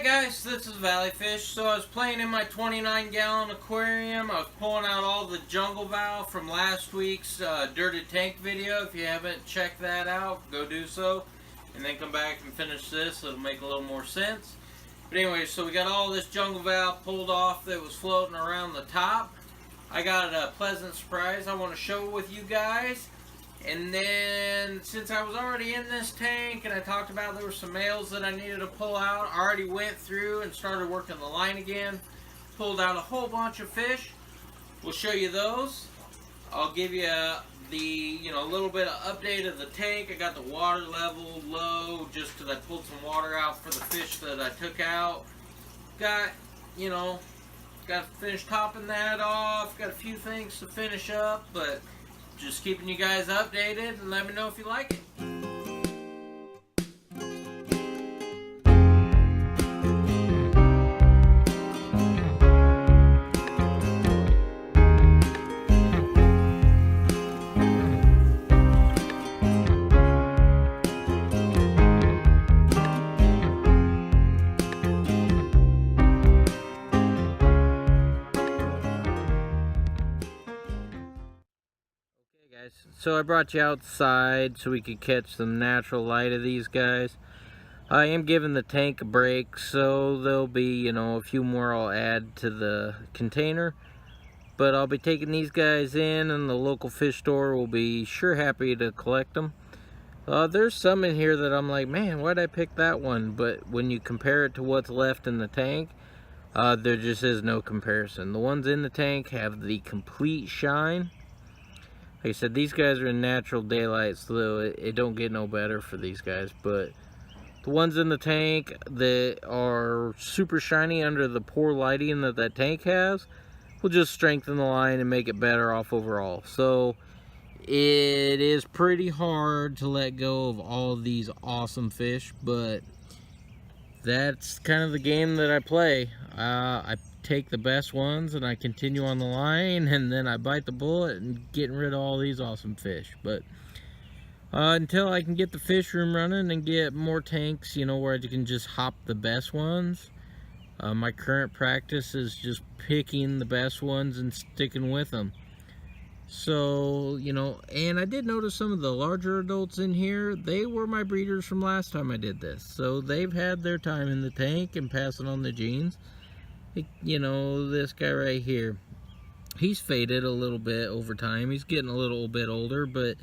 Alright guys, this is Valley Fish. So I was playing in my 29-gallon aquarium. I was pulling out all the jungle valve from last week's dirty tank video. If you haven't checked that out, go do so. And then come back and finish this. It'll make a little more sense. But anyway, so we got all this jungle valve pulled off that was floating around the top. I got a pleasant surprise I want to show with you guys. And then, since I was already in this tank and I talked about there were some males that I needed to pull out, I already went through and started working the line again. Pulled out a whole bunch of fish. We'll show you those. I'll give you the, a little bit of update of the tank. I got the water level low just because I pulled some water out for the fish that I took out. Got to finish topping that off. Got a few things to finish up, but just keeping you guys updated, and let me know if you like it. So I brought you outside so we could catch some natural light of these guys. I am giving the tank a break, so there'll be, a few more I'll add to the container. But I'll be taking these guys in, and the local fish store will be sure happy to collect them. There's some in here that I'm like, man, why'd I pick that one? But when you compare it to what's left in the tank, there just is no comparison. The ones in the tank have the complete shine. Like I said, these guys are in natural daylight, so it don't get no better for these guys. But the ones in the tank that are super shiny under the poor lighting that tank has will just strengthen the line and make it better off overall. So it is pretty hard to let go of all of these awesome fish, but that's kind of the game that I play. I take the best ones and I continue on the line, and then I bite the bullet and getting rid of all these awesome fish. But until I can get the fish room running and get more tanks, where I can just hop the best ones, my current practice is just picking the best ones and sticking with them. So, and I did notice some of the larger adults in here, they were my breeders from last time I did this. So they've had their time in the tank and passing on the genes. This guy right here, he's faded a little bit over time. He's getting a little bit older, but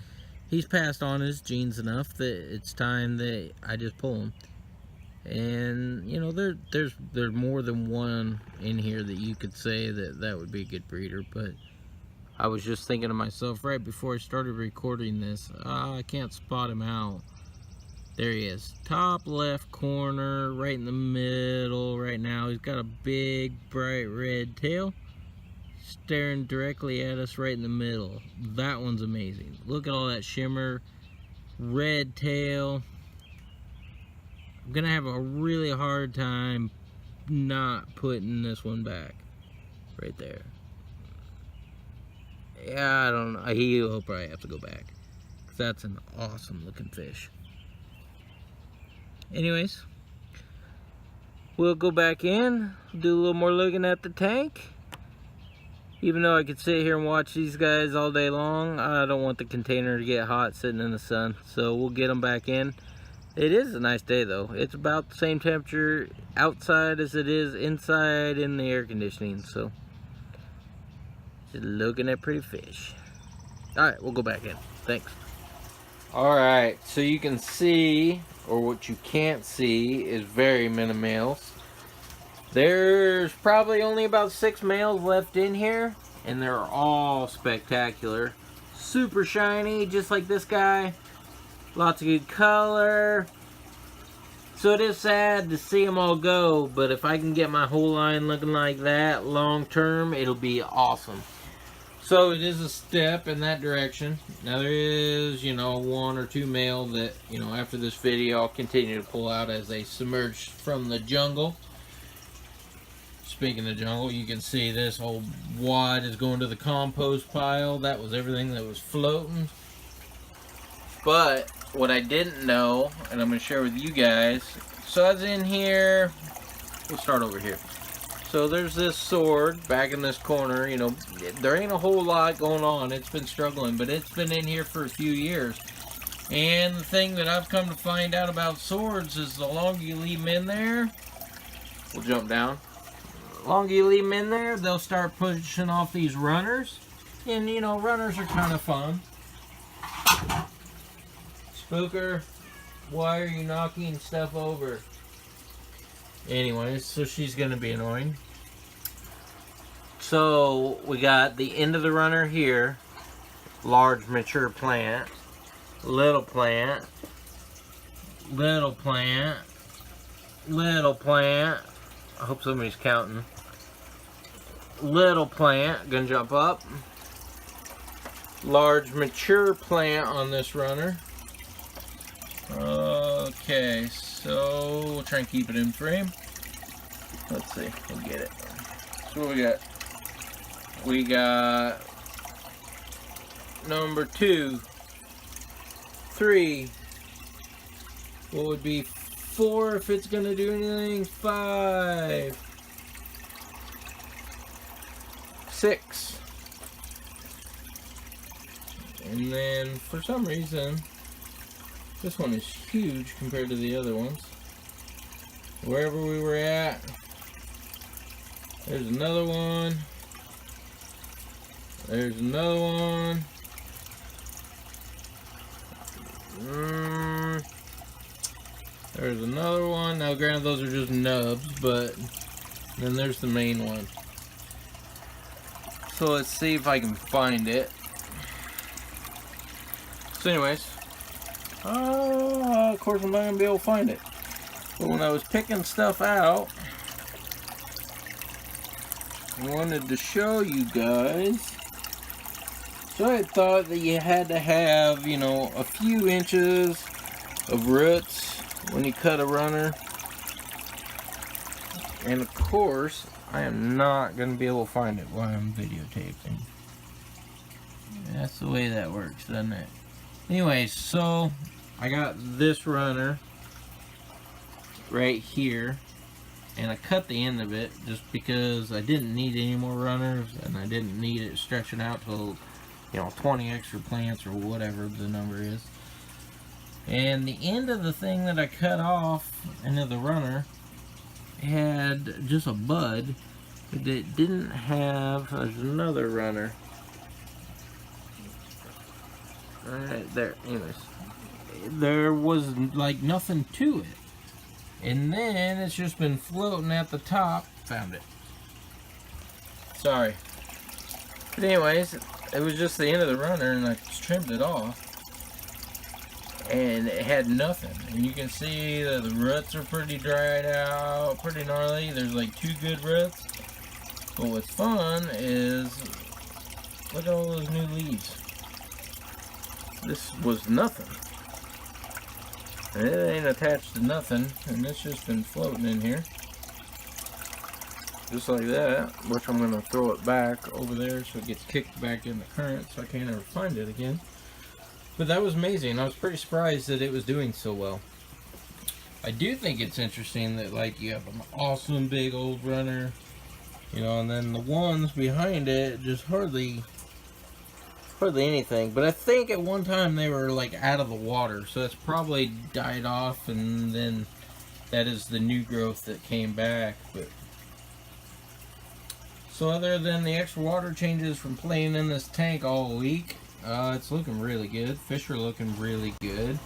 he's passed on his genes enough that it's time that I just pull him. And there's more than one in here that you could say that would be a good breeder. But I was just thinking to myself right before I started recording this, I can't spot him out. There he is, top left corner, right in the middle right now. He's got a big bright red tail staring directly at us right in the middle. That one's amazing. Look at all that shimmer, red tail. I'm gonna have a really hard time not putting this one back right there. Yeah, I don't know, he'll probably have to go back, 'cause that's an awesome looking fish. Anyways, we'll go back in, do a little more looking at the tank. Even though I could sit here and watch these guys all day long, I don't want the container to get hot sitting in the sun. So we'll get them back in. It is a nice day though. It's about the same temperature outside as it is inside in the air conditioning. So just looking at pretty fish. Alright, we'll go back in. Thanks. Alright, so you can see, or what you can't see, is very many males. There's probably only about 6 males left in here, and they're all spectacular. Super shiny, just like this guy. Lots of good color. So it is sad to see them all go, but if I can get my whole line looking like that long term, it'll be awesome. So it is a step in that direction. Now there is, 1 or 2 male that, after this video I'll continue to pull out as they submerge from the jungle. Speaking of jungle, you can see this whole wad is going to the compost pile. That was everything that was floating. But what I didn't know, and I'm going to share with you guys, so I was in here we'll start over here. So there's this sword back in this corner. You know, there ain't a whole lot going on. It's been struggling, but it's been in here for a few years. And the thing that I've come to find out about swords is the longer you leave them in there, we'll jump down. The longer you leave them in there, they'll start pushing off these runners. And you know, runners are kind of fun. Spooker, why are you knocking stuff over? Anyways, so she's going to be annoying. So we got the end of the runner here. Large mature plant. Little plant. Little plant. Little plant. I hope somebody's counting. Little plant. Gonna jump up. Large mature plant on this runner. Okay, so we'll try and keep it in frame. Let's see, we'll get it. So what we got? We got number 2, 3. What would be 4 if it's gonna do anything? 5, 6. And then for some reason, this one is huge compared to the other ones. Wherever we were at, there's another one. There's another one. There's another one. Now granted those are just nubs, but then there's the main one. So let's see if I can find it. So anyways, of course I'm not going to be able to find it. But when I was picking stuff out, I wanted to show you guys. So I thought that you had to have, you know, a few inches of roots when you cut a runner. And of course, I am not going to be able to find it while I'm videotaping. That's the way that works, doesn't it? Anyways, so I got this runner right here, and I cut the end of it just because I didn't need any more runners, and I didn't need it stretching out to, you know, 20 extra plants or whatever the number is. And the end of the thing that I cut off into the runner had just a bud, but it didn't have. There's another runner right there. Anyways, there was like nothing to it, and then it's just been floating at the top. Found it. Sorry, but anyways, it was just the end of the runner, and I trimmed it off, and it had nothing. And you can see that the roots are pretty dried out, pretty gnarly. There's like 2 good roots. But what's fun is, look at all those new leaves. This was nothing. And it ain't attached to nothing, and it's just been floating in here. Just like that, which I'm going to throw it back over there so it gets kicked back in the current so I can't ever find it again. But that was amazing. I was pretty surprised that it was doing so well. I do think it's interesting that, like, you have an awesome big old runner, you know, and then the ones behind it just hardly anything. But I think at one time they were like out of the water, so it's probably died off, and then that is the new growth that came back. But so other than the extra water changes from playing in this tank all week, it's looking really good. Fish are looking really good.